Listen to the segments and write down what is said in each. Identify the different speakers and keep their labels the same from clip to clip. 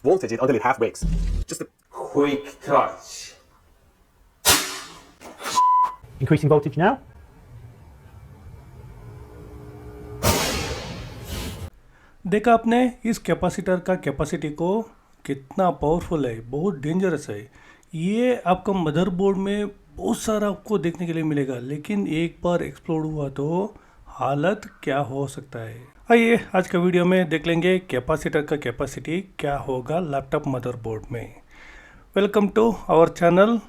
Speaker 1: Voltage is under half breaks. Just a
Speaker 2: Quick touch.
Speaker 3: Increasing voltage now.
Speaker 4: देखा आपने इस capacitor का capacity को कितना पावरफुल है, बहुत डेंजरस है। ये आपका मदरबोर्ड में बहुत सारा आपको देखने के लिए मिलेगा, लेकिन एक बार एक्सप्लोड हुआ तो हालत क्या हो सकता है। आइए आज का वीडियो में देख लेंगे कैपेसिटर का कैपेसिटी क्या होगा लैपटॉप मदरबोर्ड में। Welcome to our channel.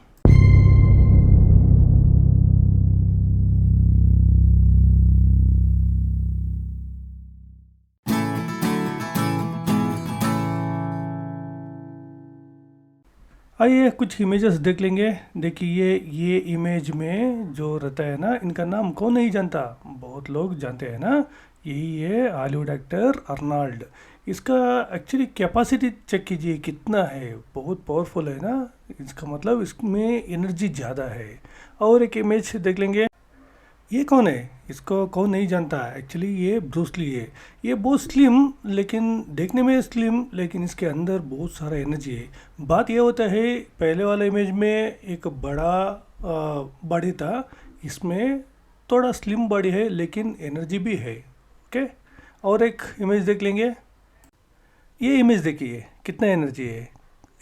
Speaker 4: आइए कुछ इमेजेस देख लेंगे। देखिए ये इमेज में जो रहता है ना, इनका नाम कौन नहीं जानता, बहुत लोग जानते हैं ना। यही है हॉलीवुड एक्टर अर्नाल्ड। इसका एक्चुअली कैपेसिटी चेक कीजिए कितना है, बहुत पावरफुल है ना। इसका मतलब इसमें एनर्जी ज़्यादा है। और एक इमेज देख लेंगे। ये कौन है, इसको कौन नहीं जानता। एक्चुअली ये ब्रूस ली है। ये बहुत स्लिम, लेकिन देखने में स्लिम, लेकिन इसके अंदर बहुत सारा एनर्जी है। बात ये होता है, पहले वाला इमेज में एक बड़ा बॉडी था, इसमें थोड़ा स्लिम बॉडी है लेकिन एनर्जी भी है। ओके, और एक इमेज देख लेंगे। ये इमेज देखिए कितना एनर्जी है।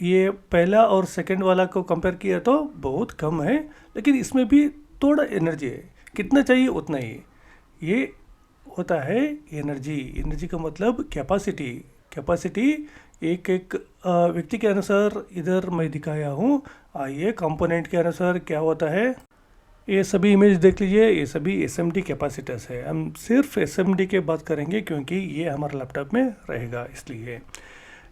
Speaker 4: ये पहला और सेकंड वाला को कंपेयर किया तो बहुत कम है, लेकिन इसमें भी थोड़ा एनर्जी है। कितना चाहिए उतना ही। ये होता है एनर्जी। एनर्जी का मतलब कैपेसिटी। कैपेसिटी एक एक व्यक्ति के अनुसार इधर मैं दिखाया हूँ। आइए कंपोनेंट के अनुसार क्या होता है। ये सभी इमेज देख लीजिए, ये सभी एसएमडी कैपेसिटर्स है। हम सिर्फ एसएमडी के बात करेंगे क्योंकि ये हमारे लैपटॉप में रहेगा, इसलिए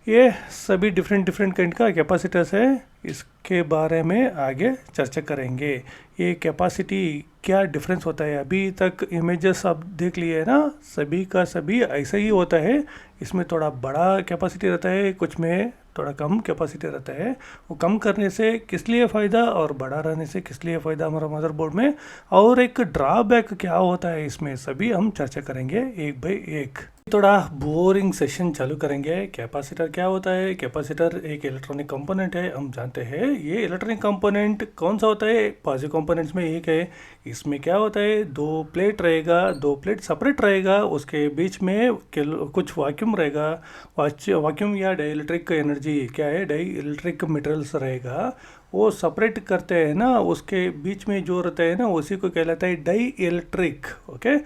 Speaker 4: ये सभी डिफरेंट काइंड का कैपेसिटर्स है। इसके बारे में आगे चर्चा करेंगे। ये कैपेसिटी क्या डिफरेंस होता है। अभी तक इमेजेस आप देख लिए है ना, सभी का सभी ऐसा ही होता है। इसमें थोड़ा बड़ा कैपेसिटी रहता है, कुछ में थोड़ा कम कैपेसिटी रहता है। वो कम करने से किस लिए फ़ायदा और बड़ा रहने से किस लिए फ़ायदा हमारा मदरबोर्ड में, और एक ड्रॉबैक क्या होता है, इसमें सभी हम चर्चा करेंगे एक बाय एक। थोड़ा बोरिंग सेशन चालू करेंगे। कैपेसिटर क्या होता है। कैपेसिटर एक इलेक्ट्रॉनिक कंपोनेंट है, हम जानते हैं। ये इलेक्ट्रॉनिक कंपोनेंट कौन सा होता है, पॉजिटिव कंपोनेंट्स में एक है। इसमें क्या होता है, दो प्लेट रहेगा, दो प्लेट सेपरेट रहेगा, उसके बीच में कुछ वैक्यूम रहेगा। वैक्यूम या डाइइलेक्ट्रिक एनर्जी क्या है, डाइइलेक्ट्रिक मटेरियल्स रहेगा, वो सेपरेट करते हैं ना। उसके बीच में जो रहता है ना, उसी को कहलाता है डाइइलेक्ट्रिक। ओके,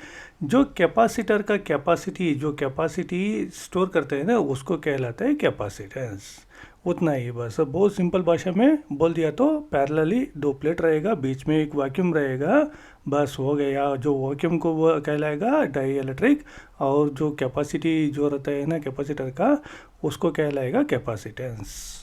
Speaker 4: जो कैपेसिटर का कैपेसिटी, जो कैपेसिटी स्टोर करते हैं ना, उसको कहलाता है कैपेसिटेंस। उतना ही, बस बहुत सिंपल भाषा में बोल दिया तो पैरेलली दो प्लेट रहेगा, बीच में एक वैक्यूम रहेगा, बस हो गया। जो वैक्यूम को वो कहलाएगा डाइइलेक्ट्रिक, और जो कैपेसिटी जो रहता है ना कैपेसिटर का, उसको कहलाएगा कैपेसिटेंस।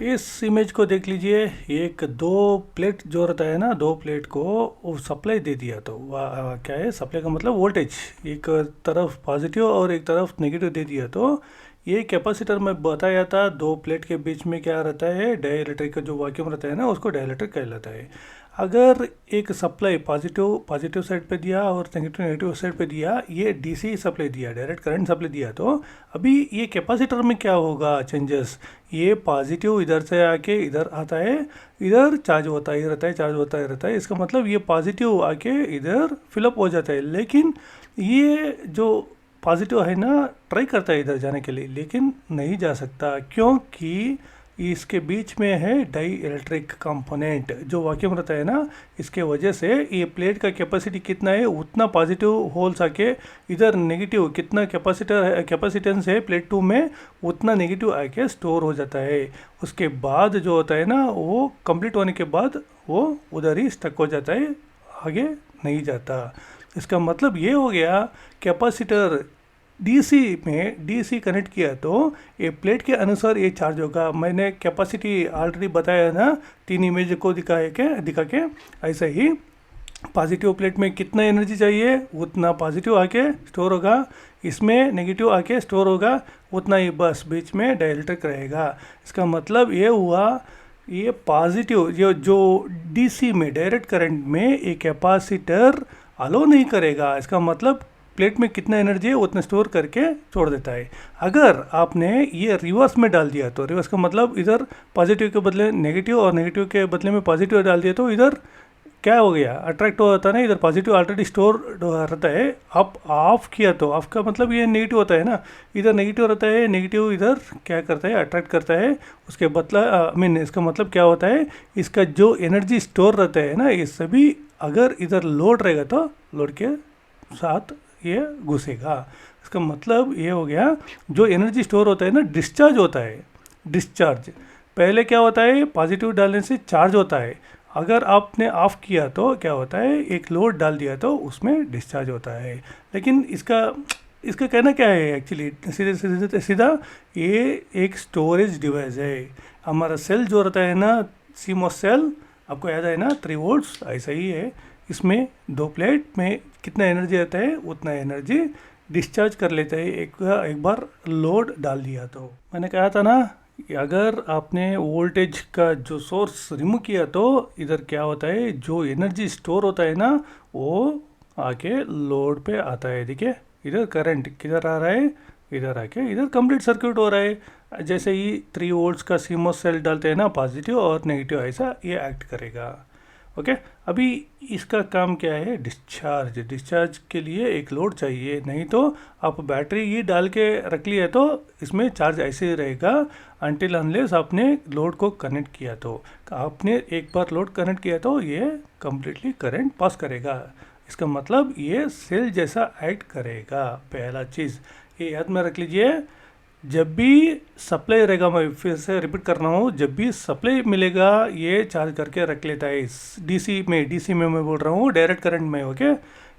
Speaker 4: इस इमेज को देख लीजिए। एक दो प्लेट जो रहता है ना, दो प्लेट को वो सप्लाई दे दिया तो क्या है, सप्लाई का मतलब वोल्टेज, एक तरफ पॉजिटिव और एक तरफ नेगेटिव दे दिया तो ये कैपेसिटर में बताया था। दो प्लेट के बीच में क्या रहता है, डाइइलेक्ट्रिक का जो वैक्यूम रहता है ना, उसको डाइइलेक्ट्रिक कहलाता है। अगर एक सप्लाई पॉजिटिव साइड पे दिया और नेगेटिव साइड पे दिया, ये डीसी सप्लाई दिया, डायरेक्ट करंट सप्लाई दिया, तो अभी ये कैपेसिटर में क्या होगा चेंजेस। ये पॉजिटिव इधर से आके इधर आता है, इधर चार्ज होता ही रहता है, चार्ज होता ही रहता है। इसका मतलब ये पॉजिटिव आके इधर फिलअप हो जाता है, लेकिन ये जो पॉजिटिव है ना, ट्राई करता है इधर जाने के लिए, लेकिन नहीं जा सकता क्योंकि इसके बीच में है डाइइलेक्ट्रिक कंपोनेंट जो वैक्यूम रहता है ना। इसके वजह से ये प्लेट का कैपेसिटी कितना है, उतना पॉजिटिव होल्स आके इधर नेगेटिव, कितना कैपेसिटेंस है प्लेट 2 में, उतना नेगेटिव आके स्टोर हो जाता है। उसके बाद जो होता है ना, वो कंप्लीट होने के बाद वो उधर ही स्टक हो जाता है, आगे नहीं जाता। इसका मतलब ये हो गया, कैपेसिटर डीसी में डीसी कनेक्ट किया तो ये प्लेट के अनुसार ये चार्ज होगा। मैंने कैपेसिटी ऑलरेडी बताया ना, 3 इमेज को दिखा के ऐसा ही पॉजिटिव प्लेट में कितना एनर्जी चाहिए उतना पॉजिटिव आके स्टोर होगा, इसमें नेगेटिव आके स्टोर होगा, उतना ही बस बीच में डाइइलेक्ट्रिक रहेगा। इसका मतलब ये हुआ, ये पॉजिटिव जो डीसी में डायरेक्ट करंट में एक कैपेसिटर अलो नहीं करेगा। इसका मतलब प्लेट में कितना एनर्जी है उतना स्टोर करके छोड़ देता है। अगर आपने ये रिवर्स में डाल दिया तो रिवर्स का मतलब इधर पॉजिटिव के बदले नेगेटिव और नेगेटिव के बदले में पॉजिटिव डाल दिया तो इधर क्या हो गया, अट्रैक्ट हो जाता है ना, इधर पॉजिटिव ऑलरेडी स्टोर रहता है। आप ऑफ किया तो ऑफ का मतलब ये नेगेटिव होता है ना, इधर नेगेटिव रहता है, नेगेटिव इधर क्या करता है, अट्रैक्ट करता है। उसके बदला इसका मतलब क्या होता है, इसका जो एनर्जी स्टोर रहता है ना ये सभी अगर इधर लोड रहेगा तो लोड के साथ ये घुसेगा। इसका मतलब ये हो गया, जो एनर्जी स्टोर होता है ना डिस्चार्ज होता है। डिस्चार्ज पहले क्या होता है, पॉजिटिव डालने से चार्ज होता है। अगर आपने ऑफ किया तो क्या होता है, एक लोड डाल दिया तो उसमें डिस्चार्ज होता है। लेकिन इसका कहना क्या है एक्चुअली, सीधे सीधा ये एक स्टोरेज डिवाइस है। हमारा सेल जो रहता है ना, सीमोस सेल, आपको याद है ना 3 वोल्ट्स, ऐसा ही है। इसमें 2 प्लेट में कितना एनर्जी रहता है उतना एनर्जी डिस्चार्ज कर लेता है एक बार लोड डाल दिया तो। मैंने कहा था ना, अगर आपने वोल्टेज का जो सोर्स रिमूव किया तो इधर क्या होता है, जो एनर्जी स्टोर होता है ना वो आके लोड पे आता है। देखिए इधर करंट किधर आ रहा है, इधर आके इधर कंप्लीट सर्किट हो रहा है। जैसे ही 3 वोल्ट्स का सीमोस सेल डालते हैं ना, पॉजिटिव और नेगेटिव ऐसा ये एक्ट करेगा। ओके, अभी इसका काम क्या है, डिस्चार्ज। डिस्चार्ज के लिए एक लोड चाहिए, नहीं तो आप बैटरी ये डाल के रख लिया तो इसमें चार्ज ऐसे ही रहेगा अनटिल अनलेस आपने लोड को कनेक्ट किया। तो आपने एक बार लोड कनेक्ट किया तो ये कम्प्लीटली करंट पास करेगा। इसका मतलब ये सेल जैसा एक्ट करेगा। पहला चीज़ ये याद में रख लीजिए, जब भी सप्लाई रहेगा, मैं फिर से रिपीट कर रहा हूँ, जब भी सप्लाई मिलेगा ये चार्ज करके रख लेता है। डीसी में मैं बोल रहा हूँ, डायरेक्ट करंट में। ओके,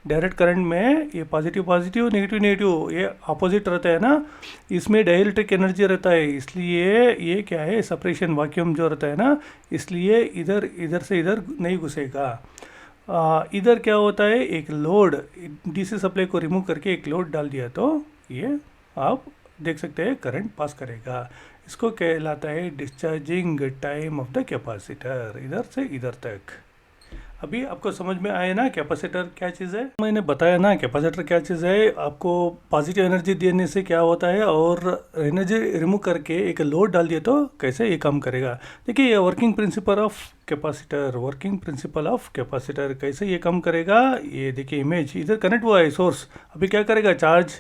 Speaker 4: डायरेक्ट करंट में ये पॉजिटिव पॉजिटिव नेगेटिव नेगेटिव ये अपोजिट रहता है ना, इसमें डाइलेक्ट्रिक एनर्जी रहता है। इसलिए ये क्या है, सेपरेशन वैक्यूम जो रहता है ना, इसलिए इधर से इधर नहीं घुसेगा। इधर क्या होता है, एक लोड डीसी सप्लाई को रिमूव करके एक लोड डाल दिया तो ये आप देख सकते हैं करंट पास करेगा। इसको कहलाता है discharging time of the capacitor, इधर से इधर तक। अभी आपको समझ में आया ना कैपेसिटर क्या चीज़ है। मैंने बताया ना कैपेसिटर क्या चीज़ है, आपको पॉजिटिव एनर्जी देने से क्या होता है और एनर्जी रिमूव करके एक लोड डाल दिया तो कैसे ये काम करेगा। देखिए ये working principle of capacitor, working principle of capacitor कैसे ये काम करेगा। ये देखिए इमेज इधर कनेक्ट हुआ है सोर्स, अभी क्या करेगा, चार्ज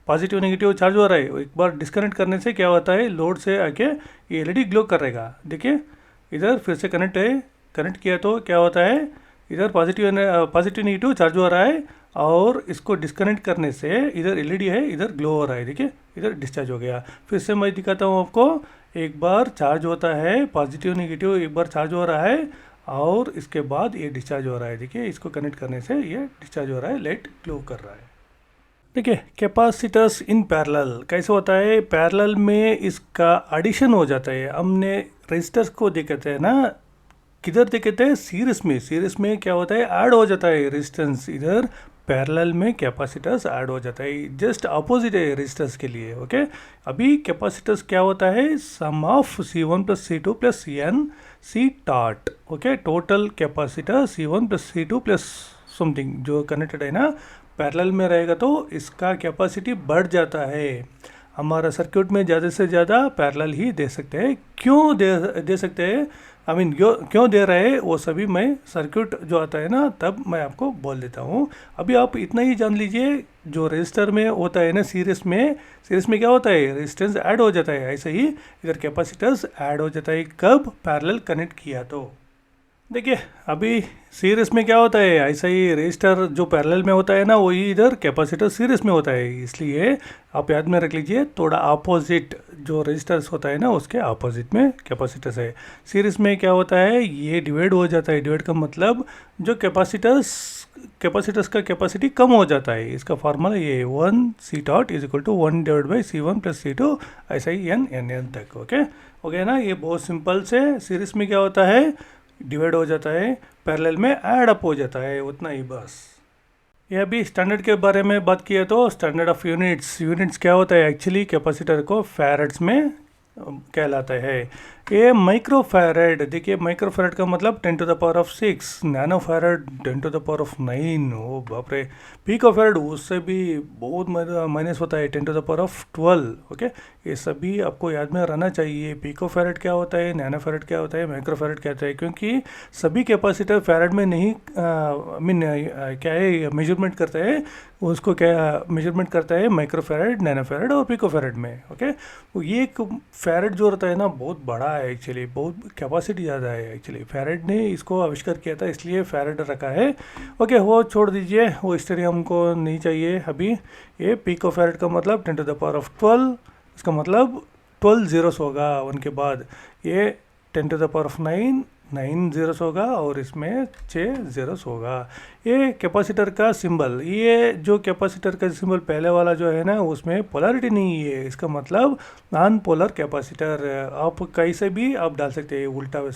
Speaker 4: पॉजिटिव नेगेटिव चार्ज हो रहा है। एक बार डिस्कनेक्ट करने से क्या होता है, लोड से आके ये एलईडी ग्लो करेगा। देखिए इधर फिर से कनेक्ट है, कनेक्ट किया तो क्या होता है, इधर पॉजिटिव नेगेटिव चार्ज हो रहा है और इसको डिस्कनेक्ट करने से इधर एलईडी है, इधर ग्लो हो रहा है। देखिए इधर डिस्चार्ज हो गया। फिर से मैं दिखाता हूँ आपको, एक बार चार्ज होता है पॉजिटिव नेगेटिव, एक बार चार्ज हो रहा है और इसके बाद ये डिस्चार्ज हो रहा है। देखिए इसको कनेक्ट करने से ये डिस्चार्ज हो रहा है, लाइट ग्लो कर रहा है। देखिए कैपेसिटर्स इन पैरेलल कैसे होता है, पैरेलल में इसका एडिशन हो जाता है। हमने रेजिस्टर्स को देखते हैं ना, किधर देखते हैं, सीरीज में क्या होता है, ऐड हो जाता है रेजिस्टेंस। इधर पैरेलल में कैपेसिटर्स ऐड हो जाता है, जस्ट अपोजिट है रेजिस्टर्स के लिए। ओके, अभी कैपेसिटर्स क्या होता है, sum of C1 + C2 + Cn C tot. Okay, total capacitor C1 + C2 + something जो कनेक्टेड है ना, पैरेलल में रहेगा तो इसका कैपेसिटी बढ़ जाता है। हमारा सर्किट में ज़्यादा से ज़्यादा पैरेलल ही दे सकते हैं। क्यों दे सकते हैं, क्यों दे रहे हैं वो सभी मैं सर्किट जो आता है ना तब मैं आपको बोल देता हूँ। अभी आप इतना ही जान लीजिए, जो रजिस्टर में होता है ना सीरीज में क्या होता है, रेजिस्टेंस ऐड हो जाता है। ऐसे ही इधर कैपेसिटर्स ऐड हो जाता है, कब पैरेलल कनेक्ट किया तो। देखिए अभी सीरीज में क्या होता है, ऐसा ही रजिस्टर जो पैरेलल में होता है ना वही इधर कैपेसिटर सीरीज में होता है। इसलिए आप याद में रख लीजिए, थोड़ा अपोजिट जो रजिस्टर्स होता है ना उसके अपोजिट में कैपेसिटर्स है। सीरीज में क्या होता है, ये डिवाइड हो जाता है। डिवाइड का मतलब जो कैपेसिटर्स का कैपेसिटी कम हो जाता है। इसका फार्मूला ये 1 C टॉट = 1 / C1 + C2 ऐसा ही n तक। ओके ना, ये बहुत सिंपल से। सीरीज में क्या होता है, डिवाइड हो जाता है, पैरेलल में ऐड अप हो जाता है, उतना ही बस। ये अभी स्टैंडर्ड के बारे में बात किया तो स्टैंडर्ड ऑफ यूनिट्स क्या होता है, एक्चुअली कैपेसिटर को फैरेड्स में कहलाता है। ये माइक्रोफैरड, देखिए माइक्रोफैरड का मतलब 10⁻⁶, नैनोफैरड 10⁻⁹, ओ बाप रे। पिकोफैरड उससे भी बहुत माइनस होता है, 10⁻12। ओके, ये सभी आपको याद में रहना चाहिए। पिकोफैरड क्या होता है, नैनोफैरड क्या होता है, माइक्रोफैरड क्या होता है, क्योंकि सभी कैपेसिटर फैरड में नहीं क्या है मेजरमेंट करता है, उसको क्या मेजरमेंट करता है माइक्रोफैरड, नैनोफैरड और पिकोफैरड में। ओके, तो ये एक फैरड जो रहता है ना बहुत बड़ा है एक्चुअली, बहुत कैपेसिटी ज़्यादा है एक्चुअली। फैरड ने इसको आविष्कार किया था, इसलिए फैरड रखा है। ओके, वो छोड़ दीजिए, वो हिस्ट्री हमको नहीं चाहिए अभी। ये पिकोफैरड का मतलब 10⁻12, इसका मतलब 12 zeros होगा उनके बाद। ये 10⁻⁹, 9 zeros होगा और इसमें 6 zeros होगा। ये कैपेसिटर का सिंबल, ये जो कैपेसिटर का सिंबल पहले वाला जो है ना उसमें पोलैरिटी नहीं है, इसका मतलब नॉन पोलर कैपेसिटर। आप कैसे भी आप डाल सकते हैं, उल्टा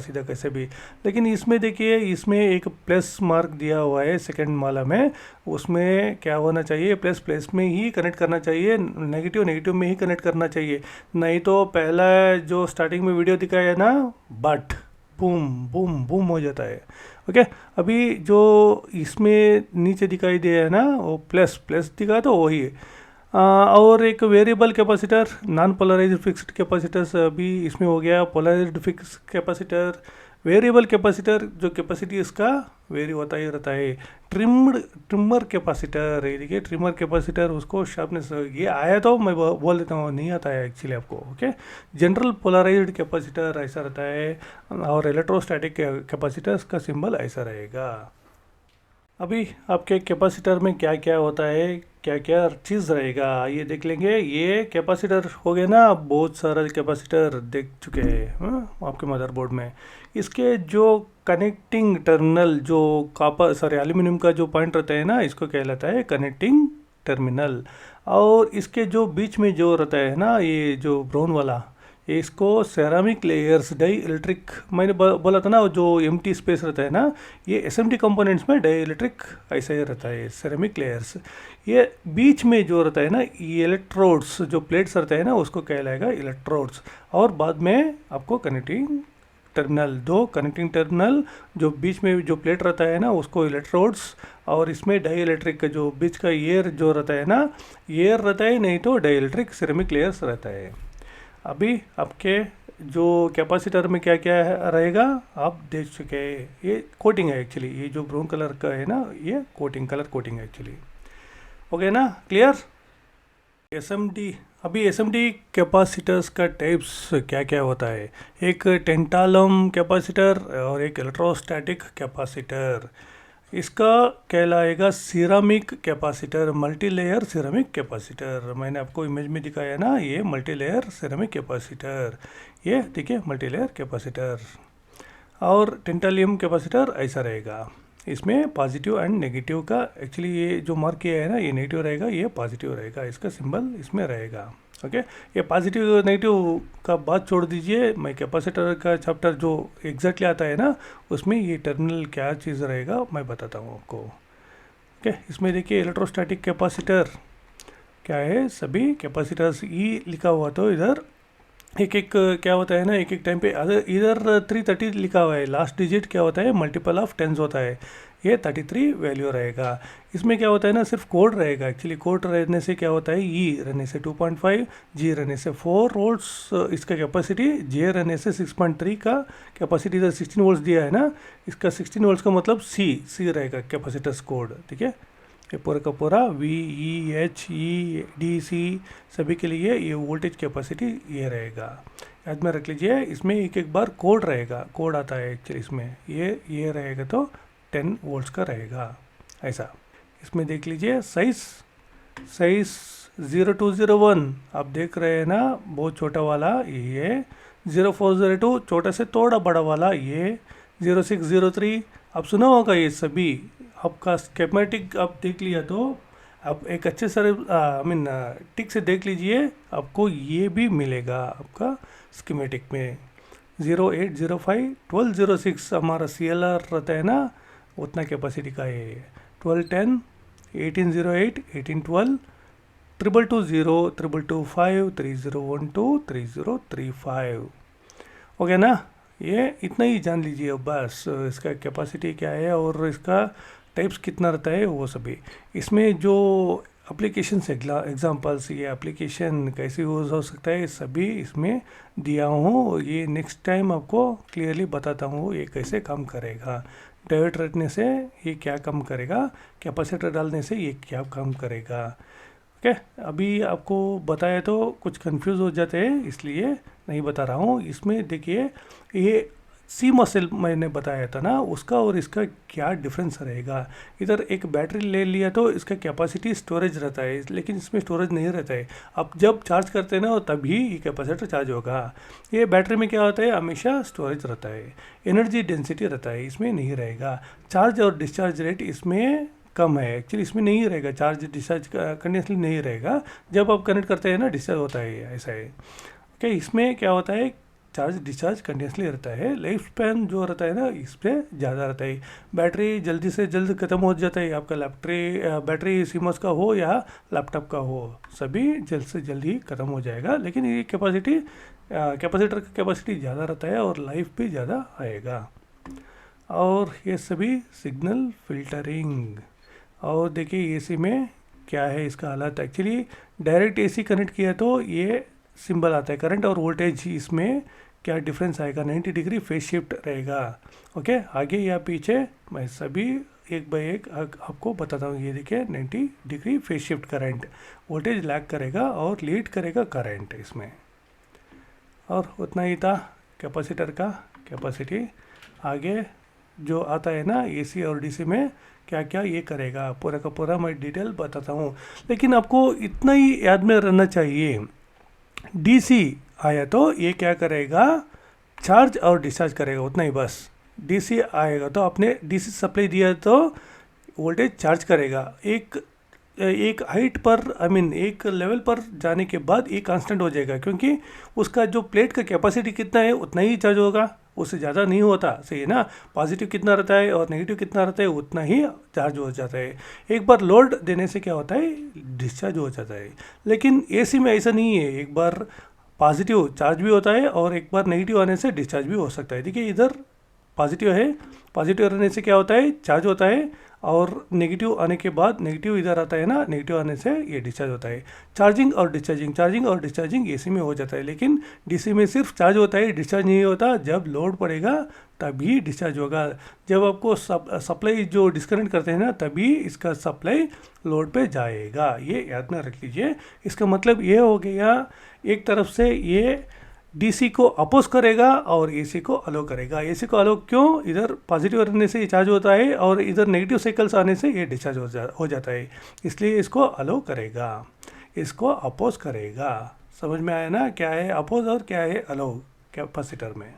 Speaker 4: सीधा कैसे भी। लेकिन इसमें देखिए, इसमें एक प्लस मार्क दिया हुआ है सेकंड वाला में, उसमें क्या होना चाहिए, प्लस प्लस में ही कनेक्ट करना चाहिए, नेगेटिव नेगेटिव में ही कनेक्ट करना चाहिए। नहीं तो पहला जो स्टार्टिंग में वीडियो दिखाया ना, बट बूम बूम बूम हो जाता है। ओके, अभी जो इसमें नीचे दिखाई दे है ना वो प्लस प्लस दिखा तो वही है। और एक variable capacitor, non polarized fixed capacitors अभी इसमें हो गया। Polarized fixed capacitor, variable capacitor जो कैपेसिटी इसका वेरी होता ही रहता है। ट्रिमर कैपेसिटर, ये देखिए ट्रिमर कैपेसिटर, उसको शार्पनेस ये आया तो मैं बोल देता हूँ, नहीं आता है एक्चुअली आपको। ओके, जनरल पोलराइज्ड कैपेसिटर ऐसा रहता है, और इलेक्ट्रोस्टैटिक कैपेसिटर्स का सिंबल ऐसा रहेगा। अभी आपके कैपेसिटर में क्या क्या होता है, क्या क्या चीज़ रहेगा ये देख लेंगे। ये कैपेसिटर हो गया ना, बहुत सारा कैपेसिटर देख चुके हैं आपके मदरबोर्ड में। इसके जो कनेक्टिंग टर्मिनल, जो एल्यूमिनियम का जो पॉइंट रहता है ना, इसको कहलाता है कनेक्टिंग टर्मिनल। और इसके जो बीच में जो रहता है ना, ये जो ब्राउन वाला, इसको सेरामिक लेयर्स, डाई इलेक्ट्रिक, मैंने बोला था ना जो एम्प्टी स्पेस रहता है ना, ये एसएमडी कंपोनेंट्स में डाई इलेक्ट्रिक ऐसा ही रहता है, सेरामिक लेयर्स। ये बीच में जो रहता है ना, ये इलेक्ट्रोड्स, जो प्लेट्स रहता है ना, उसको कहलाएगा इलेक्ट्रोड्स। और बाद में आपको कनेक्टिंग टर्मिनल, दो कनेक्टिंग टर्मिनल, जो बीच में जो प्लेट रहता है ना उसको इलेक्ट्रोड्स, और इसमें डाई इलेक्ट्रिक का जो बीच का एयर जो रहता है ना, एयर रहता है, नहीं तो डाई इलेक्ट्रिक सेरामिक लेयर्स रहता है। अभी आपके जो कैपेसिटर में क्या क्या रहेगा आप देख चुके हैं। ये कोटिंग है एक्चुअली, ये जो ब्राउन कलर का है ना, ये कोटिंग, कलर कोटिंग है एक्चुअली। ओके ना, क्लियर। एसएमडी, अभी एसएमडी कैपेसिटर्स का टाइप्स क्या क्या होता है। एक टेंटालम कैपेसिटर और एक इलेक्ट्रोस्टैटिक कैपेसिटर। इसका कहलाएगा ceramic capacitor, multi layer ceramic capacitor. मैंने आपको इमेज में दिखाया ना, ये मल्टी लेयर सिरामिक कैपेसिटर, ये देखिए मल्टी लेयर कैपेसिटर। और टेंटालियम कैपेसिटर ऐसा रहेगा, इसमें पॉजिटिव एंड नेगेटिव का, एक्चुअली ये जो मार्क किया है ना, ये नेगेटिव रहेगा, ये पॉजिटिव रहेगा, इसका सिंबल इसमें रहेगा। ओके, ये पॉजिटिव नेगेटिव का बात छोड़ दीजिए, मैं कैपेसिटर का चैप्टर जो एग्जैक्टली आता है ना, उसमें ये टर्मिनल क्या चीज़ रहेगा मैं बताता हूँ आपको। ओके, इसमें देखिए इलेक्ट्रोस्टैटिक कैपेसिटर क्या है, सभी कैपेसिटर्स ई लिखा हुआ, तो इधर एक एक क्या होता है ना, एक एक टाइम पे इधर 330 लिखा हुआ है, लास्ट डिजिट क्या होता है, मल्टीपल ऑफ 10 होता है, ये 33 वैल्यू रहेगा। इसमें क्या होता है ना, सिर्फ कोड रहेगा एक्चुअली। कोड रहने से क्या होता है, ई रहने से 2.5, जी रहने से 4 वोल्ट्स इसका कैपेसिटी, जे रहने से 6.3 का कैपेसिटी, इधर 16 वोल्ट्स दिया है ना, इसका 16 वोल्ट्स का मतलब सी रहेगा कैपेसिटर्स कोड। ठीक है, ये पूरा का पूरा V E H E D C सभी के लिए ये वोल्टेज कैपेसिटी ये रहेगा, याद में रख लीजिए। इसमें एक एक बार कोड रहेगा, कोड आता है एक्चुअली इसमें, ये रहेगा तो 10 वोल्ट्स का रहेगा ऐसा। इसमें देख लीजिए साइज 0201 आप देख रहे हैं ना, बहुत छोटा वाला ये, 0402 छोटा से थोड़ा बड़ा वाला ये, 0603 आप सुना होगा, ये सभी आपका स्कीमेटिक आप देख लिया तो आप एक अच्छे से टिक से देख लीजिए, आपको ये भी मिलेगा आपका स्कीमेटिक में। 0805 1206 हमारा CLR रहता है ना, उतना कैपेसिटी का है। 1210 1808 1812 2220222530123035 हो गया ना। ये इतना ही जान लीजिए बस, इसका कैपेसिटी क्या है और इसका टाइप्स कितना रहता है वो सभी। इसमें जो एप्लीकेशंस एग्जांपल्स, ये एप्लीकेशन कैसे यूज़ हो सकता है सभी इसमें दिया हूँ। ये नेक्स्ट टाइम आपको क्लियरली बताता हूँ ये कैसे काम करेगा। डायोड रखने से ये क्या काम करेगा, कैपेसिटर डालने से ये क्या काम करेगा। ओके, अभी आपको बताया तो कुछ कंफ्यूज हो जाते हैं, इसलिए नहीं बता रहा हूँ। इसमें देखिए ये CMOS सेल मैंने बताया था ना, उसका और इसका क्या डिफरेंस रहेगा। इधर एक बैटरी ले लिया तो इसका कैपेसिटी स्टोरेज रहता है, लेकिन इसमें स्टोरेज नहीं रहता है। आप जब चार्ज करते हैं ना तभी ये कैपेसिटर चार्ज होगा। ये बैटरी में क्या होता है, हमेशा स्टोरेज रहता है, एनर्जी डेंसिटी रहता है, इसमें नहीं रहेगा। चार्ज और डिस्चार्ज रेट इसमें कम है, एक्चुअली इसमें नहीं रहेगा। चार्ज डिस्चार्ज कंटिन्यूसली नहीं रहेगा, जब आप कनेक्ट करते हैं ना डिस्चार्ज होता है, ऐसा है। ओके, इसमें क्या होता है, चार्ज डिस्चार्ज कंटिन्यूसली रहता है। लाइफ स्पैन जो रहता है ना इस पर ज़्यादा रहता है। बैटरी जल्दी से जल्द ख़त्म हो जाता है, आपका बैटरी CMOS का हो या लैपटॉप का हो, सभी जल्द से जल्द ही ख़त्म हो जाएगा। लेकिन ये कैपेसिटर का कैपेसिटी ज़्यादा रहता है और लाइफ भी ज़्यादा आएगा। और ये सभी सिग्नल फिल्टरिंग। और देखिए AC में क्या है इसका हालत। एक्चुअली डायरेक्ट AC कनेक्ट किया तो ये सिंबल आता है करंट और वोल्टेज, इसमें क्या डिफरेंस आएगा, 90 डिग्री फेज शिफ्ट रहेगा। ओके, आगे या पीछे मैं सभी एक बाय एक आपको बताता हूँ। ये देखिए 90 degree phase shift current, voltage lag करेगा और लीड करेगा करंट इसमें। और उतना ही था कैपेसिटर का कैपेसिटी। आगे जो आता है ना AC और DC में क्या क्या ये करेगा, पूरा का पूरा मैं डिटेल बताता हूँ। लेकिन आपको इतना ही याद में रहना चाहिए, DC आया तो ये क्या करेगा, चार्ज और डिस्चार्ज करेगा, उतना ही बस। DC आएगा तो आपने DC सप्लाई दिया तो वोल्टेज चार्ज करेगा। एक हाइट पर एक लेवल पर जाने के बाद ये कांस्टेंट हो जाएगा, क्योंकि उसका जो प्लेट का कैपेसिटी कितना है उतना ही चार्ज होगा, उससे ज़्यादा नहीं होता, सही है ना। पॉजिटिव कितना रहता है और नेगेटिव कितना रहता है उतना ही चार्ज हो जाता है। एक बार लोड देने से क्या होता है, डिस्चार्ज हो जाता है। लेकिन AC में ऐसा नहीं है, एक बार पॉजिटिव चार्ज भी होता है और एक बार नेगेटिव आने से डिस्चार्ज भी हो सकता है। देखिए इधर पॉजिटिव है, पॉजिटिव रहने से क्या होता है, चार्ज होता है, और नेगेटिव आने के बाद नेगेटिव इधर आता है ना, नेगेटिव आने से ये डिस्चार्ज होता है। चार्जिंग और डिस्चार्जिंग AC में हो जाता है, लेकिन DC में सिर्फ चार्ज होता है, डिस्चार्ज नहीं होता। जब लोड पड़ेगा तभी डिस्चार्ज होगा। जब आपको सप्लाई जो डिस्कनेक्ट करते हैं ना तभी इसका सप्लाई लोड पे जाएगा, ये याद में रख लीजिए। इसका मतलब ये हो गया, एक तरफ से ये DC को अपोज करेगा और AC को अलो करेगा। AC को अलो क्यों, इधर पॉजिटिव रहने से ये चार्ज होता है और इधर नेगेटिव साइकिल्स आने से ये डिस्चार्ज हो जाता है, इसलिए इसको अलो करेगा, इसको अपोज करेगा। समझ में आया ना, क्या है अपोज और क्या है अलो कैपेसिटर में।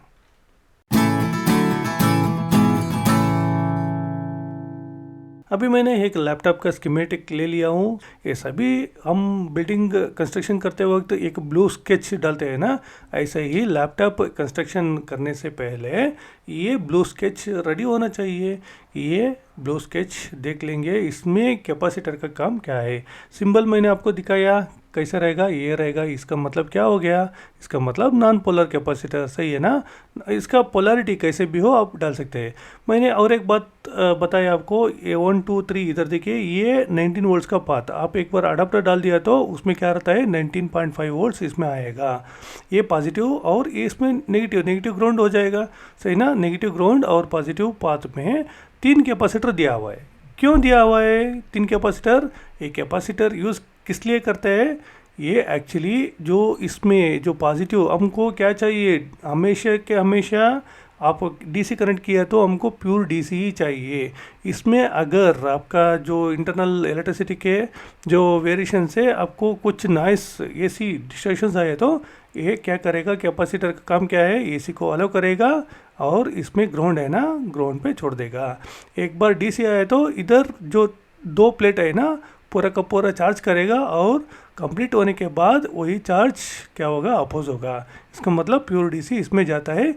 Speaker 4: अभी मैंने एक लैपटॉप का स्कीमेटिक ले लिया हूँ। ये सभी हम बिल्डिंग कंस्ट्रक्शन करते वक्त एक ब्लू स्केच डालते हैं ना, ऐसे ही लैपटॉप कंस्ट्रक्शन करने से पहले ये ब्लू स्केच रेडी होना चाहिए। ये ब्लू स्केच देख लेंगे, इसमें कैपेसिटर का काम क्या है। सिंबल मैंने आपको दिखाया कैसा रहेगा, ये रहेगा। इसका मतलब क्या हो गया, इसका मतलब नॉन पोलर कैपेसिटर, सही है ना। इसका पोलैरिटी कैसे भी हो आप डाल सकते हैं। मैंने और एक बात बताया आपको, ये 1 2 3 इधर देखिए, ये 19 वोल्ट्स का पाथ, आप एक बार अडाप्टर डाल दिया तो उसमें क्या रहता है 19.5 वोल्ट्स इसमें आएगा। ये पॉजिटिव और ये इसमें नेगेटिव ग्राउंड हो जाएगा, सही ना। नेगेटिव ग्राउंड और पॉजिटिव पाथ में 3 कैपेसिटर दिया हुआ है। क्यों दिया हुआ है 3 कैपेसिटर, ये कैपेसिटर यूज़ किस लिए करते हैं, ये एक्चुअली जो इसमें जो पॉजिटिव हमको क्या चाहिए, हमेशा के हमेशा आप DC कनेक्ट किया तो हमको प्योर DC ही चाहिए। इसमें अगर आपका जो इंटरनल इलेक्ट्रिसिटी के जो वेरिएशन से आपको कुछ नॉइस AC डिस्ट्रैक्शंस आए तो ये क्या करेगा, कैपेसिटर का काम क्या है, AC को अलाउ करेगा और इसमें ग्राउंड है ना, ग्राउंड पे छोड़ देगा। एक बार DC आया तो इधर जो 2 प्लेट है ना, पूरा का पूरा चार्ज करेगा और कंप्लीट होने के बाद वही चार्ज क्या होगा, अपोज होगा। इसका मतलब प्योर DC इसमें जाता है।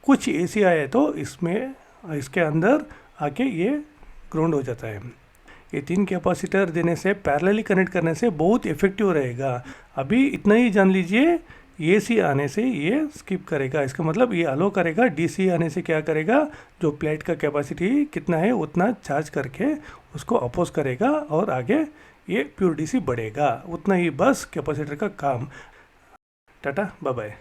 Speaker 4: कुछ AC आए तो इसमें इसके अंदर आके ये ग्राउंड हो जाता है। ये 3 कैपेसिटर देने से पैरेलली कनेक्ट करने से बहुत इफेक्टिव रहेगा। अभी इतना ही जान लीजिए, AC आने से ये स्किप करेगा, इसका मतलब ये अलो करेगा। DC आने से क्या करेगा, जो प्लेट का कैपेसिटी कितना है उतना चार्ज करके उसको अपोज करेगा और आगे ये प्योर DC बढ़ेगा। उतना ही बस कैपेसिटर का काम। Tata bye bye.